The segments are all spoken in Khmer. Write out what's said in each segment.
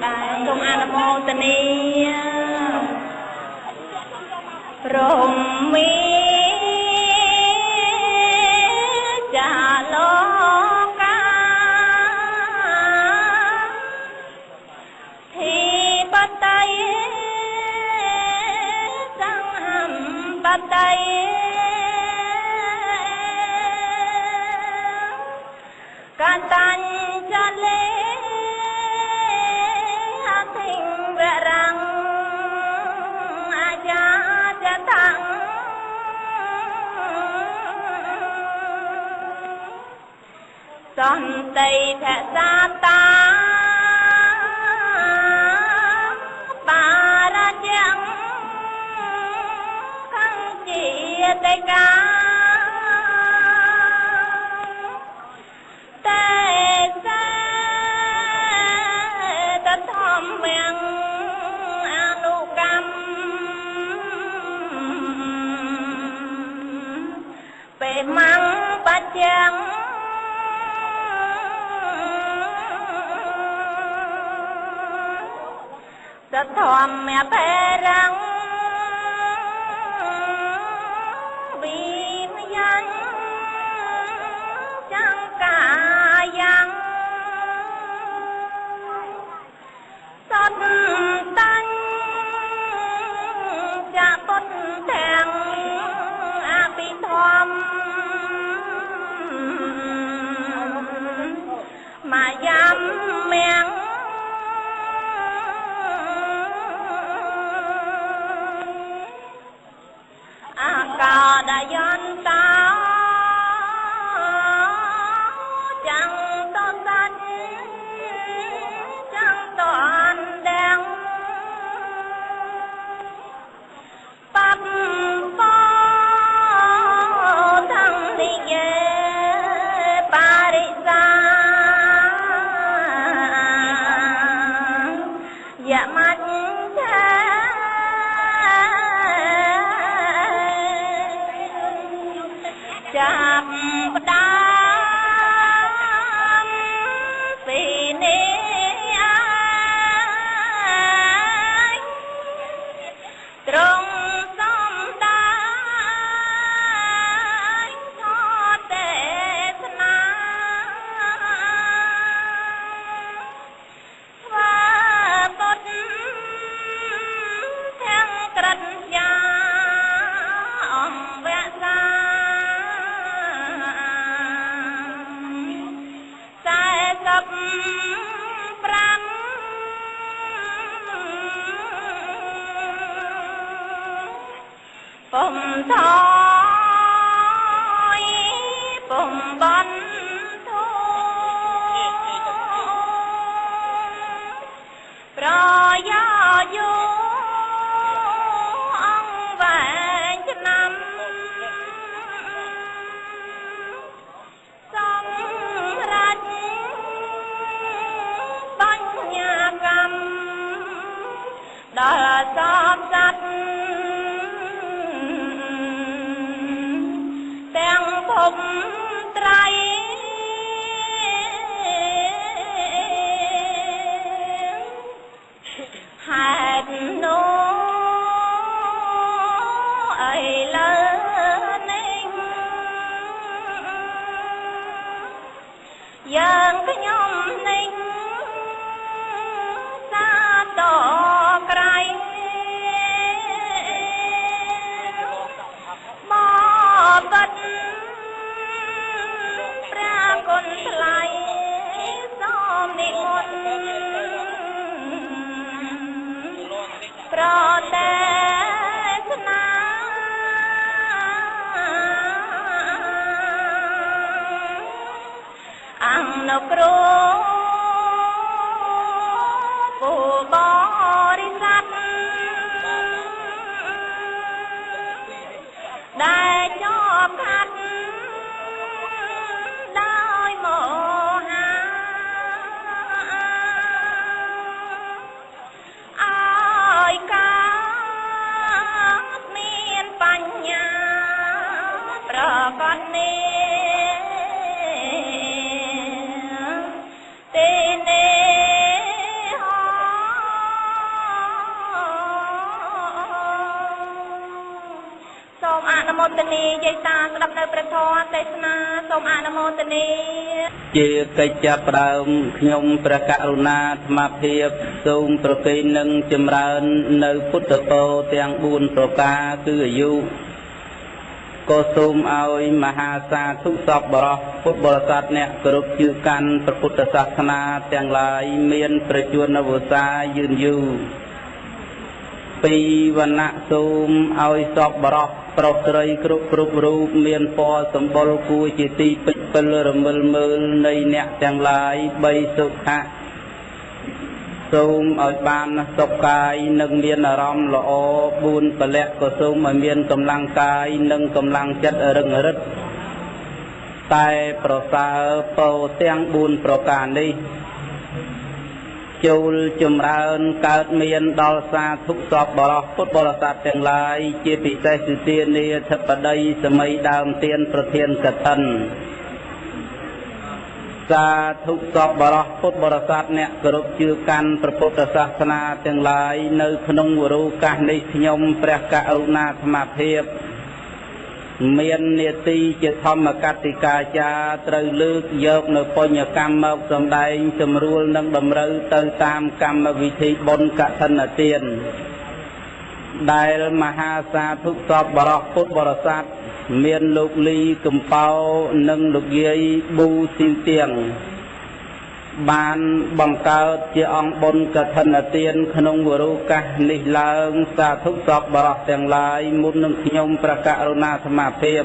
សូមអនុមោទនាព្រមីចាលោកកាធីបតីសង្ហំបតីកតាញ់ចលេសន្តិថសាតាបារចាំខੰជាតេកាតែសេតធម្មងអនុកម្មពេមੰបច្ចាំសធម្មភេរੰវិមយ៉ាងចង្កាយ៉ាងសតតាញ់ចពុតទាំងអភិធម្មមាយាមមៀងកោដយន្តោចាំងតសាច់ចាំងតអនទាំងបបបទាំងនិយាបារិសា ទេសនាសូមអនុមោទនាជាកិច្ចចាប់ផ្ដើមខ្ញុំព្រះករុណាអាត្មាភាពសូមប្រគេននឹងចម្រើននៅពុទ្ធពរទាំង4ប្រការគឺអាយុក៏សូមឲ្យមហាសាធុសពបរោះពុទ្ធបរិស័ទអ្នកគោរពជឿកាន់ព្រះពុទ្ធសាសនាទាំងឡាយមានប្រជញ្ញវស្សាយឺនយូរពីវណ្ណៈសូមឲ្យសពបរោះប្រុសស្រីគ្រប់រូបមានពណ៌សម្បុរគួរជាទីពេញពិលរមិលមើលនៃអ្នកទាំងឡាយ3សុខៈសូមឲ្យបានសុខកាយនិងមានអារម្មណ៍ល្អ4ពលៈក៏សូមឲ្យមានកម្លាំងកាយនិងកម្លាំងចិត្តរឹងរិតតែប្រសើរពោទាំង4ប្រការនេះចូលចម្រើនកើតមានដល់សាធុសពបរោះពុទ្ធបរិស័ទទាំងឡាយជាពិសេសគឺទានាធិបតីសម័យដើមទានប្រធានកឋិនសាធុសពបរោះពុទ្ធបរិស័ទអ្នកគោរពជឿកាន់ព្រះពុទ្ធសាសនាទាំងឡាយនៅក្នុងវរោកាសនេះខ្ញុំព្រះករុណាអាត្មាភាពមាននាទីជាធម្មកតិកាចារត្រូវលើកយកនៅបញ្ញកម្មមកសម្ដែងសម្រួលនិងតម្រូវទៅតាមកម្មវិធីបុណ្យកឋិនទានដែលមហាសាធុសពបរោះពុទ្ធបរិស័ទមានលោកលីកំពៅនិងលោកយាយប៊ូស៊ីវទៀងបានបង្កើតជាអង្គបុណ្យកឋិនទានក្នុងវរោកាសនេះឡើងសាធុសពបរោះទាំងឡាយមុននឹងខ្ញុំព្រះករុណាអាត្មាភាព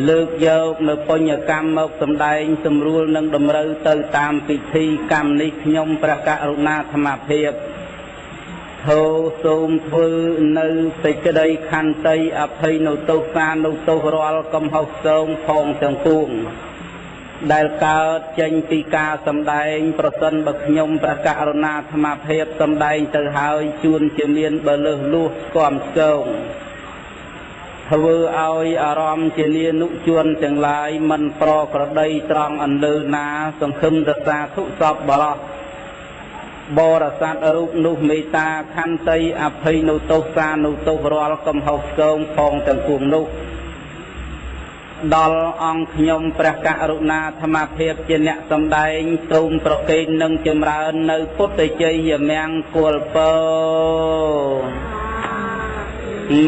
លើកយកនៅបញ្ញកម្មមកសម្ដែងសម្រួលនិងតម្រូវទៅតាមពិធីកម្មនេះខ្ញុំព្រះករុណាអាត្មាភាពសូមធ្វើនៅសេចក្តីខន្តីអភ័យនៅទោសានុទោសរាល់កំហុសឆ្គងផងទាំងពួងដែលកើតចេញពីការសម្ដែងប្រសិនបើខ្ញុំព្រះករុណាអាត្មាភាពសម្ដែងទៅហើយជួនជាមានបលើសលួសស្គមស្គងធ្វើឲ្យអារម្មណ៍ជានានុជនទាំងឡាយមិនប្រក្រតីត្រង់អន្លើណាសង្ឃឹមរសាធុសពបរោះបរិស័ទរូបនោះមេត្តាខន្តីអភ័យនៅទោសានុទោសរាល់កំហុសឆ្គងផងទាំងពួងនោះដល់អង្គខ្ញុំព្រះករុណាអាត្មាភាពជាអ្នកសម្ដែងសូមប្រគេននិងចម្រើននៅពុទ្ធជ័យមង្គលពរ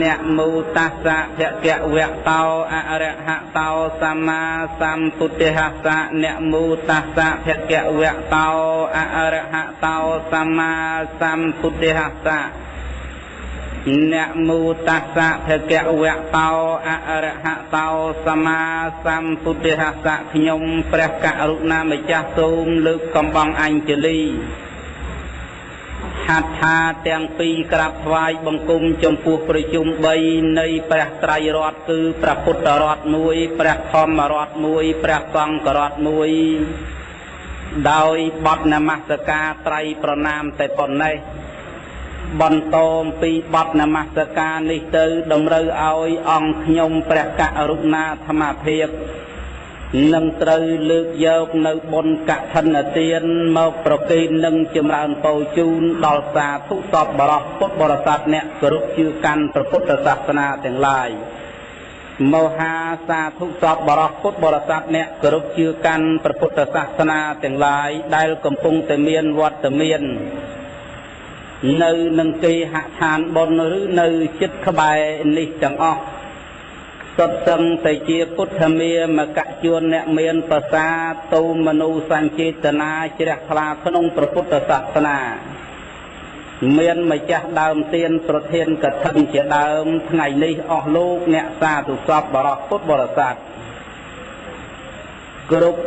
អ្នកមោតស្សៈភគវៈតោអរហតោសម្មាសម្ពុទ្ធស្សៈអ្នកមោតស្សៈភគវៈតោអរហតោសម្មាសម្ពុទ្ធស្សៈអ្នកមោតស្សៈភគវៈតោអរហតោសម្មាសម្ពុទ្ធស្សៈខ្ញុំព្រះករុណាម្ចាស់សូមលើកកំបងអញ្ជលីហដ្ឋាទាំងពីរក្រាបថ្វាយបង្គំចំពោះប្រជុំ3នៃព្រះត្រៃរតន៍គឺព្រះពុទ្ធរតន៍1ព្រះធម្មរតន៍1ព្រះសង្ឃរតន៍1ដោយបទនមស្ការត្រៃប្រណាមតែប៉ុណ្ណេះបន្តពីបទនមស្ការនេះទៅតម្រូវឲ្យអង្គខ្ញុំព្រះករុណាអាត្មាភាពនឹងត្រូវលើកយកនៅបុណ្យកឋិនទានមកប្រគេននិងចម្រើនពរជូនដល់សាធុសពបរោះពុទ្ធបរិស័ទអ្នកគោរពជឿកាន់ព្រះពុទ្ធសាសនាទាំងឡាយមហាសាធុសពបរោះពុទ្ធបរិស័ទអ្នកគោរពជឿកាន់ព្រះពុទ្ធសាសនាទាំងឡាយដែលកំពុងតែមានវត្តមាននៅនឹងគេហដ្ឋានបុណ្យឬនៅចិត្តក្បែរនេះទាំងអស់សុទ្ធសឹងតែជាពុទ្ធមាមកជួនអ្នកមានប្រសាទោមនោសញ្ចេតនាជ្រះថ្លាក្នុងព្រះពុទ្ធសាសនាមានម្ចាស់ដើមទានប្រធានកឋិនជាដើមថ្ងៃនេះអស់លោកអ្នកសាធុសពបរោះពុទ្ធបរិស័ទគ្រប់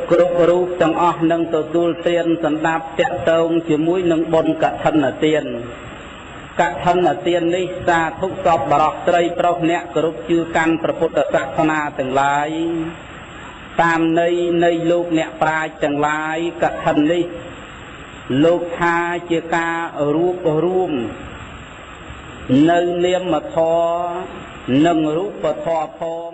រូបទាំងអស់នឹងទទួលទានសន្តាប់តាក់ទងជាមួយនឹងបុណ្យកឋិនទានកឋិនទាននេះសាធុសពបរោះស្រីប្រុសអ្នកគោរពជឿកាន់ព្រះពុទ្ធសាសនាទាំងឡាយតាមន័យនៃលោកអ្នកប្រាជ្ញទាំងឡាយកឋិននេះលោកថាជាការរួបរួមនៅនាមធម៌និងរូបធម៌ផង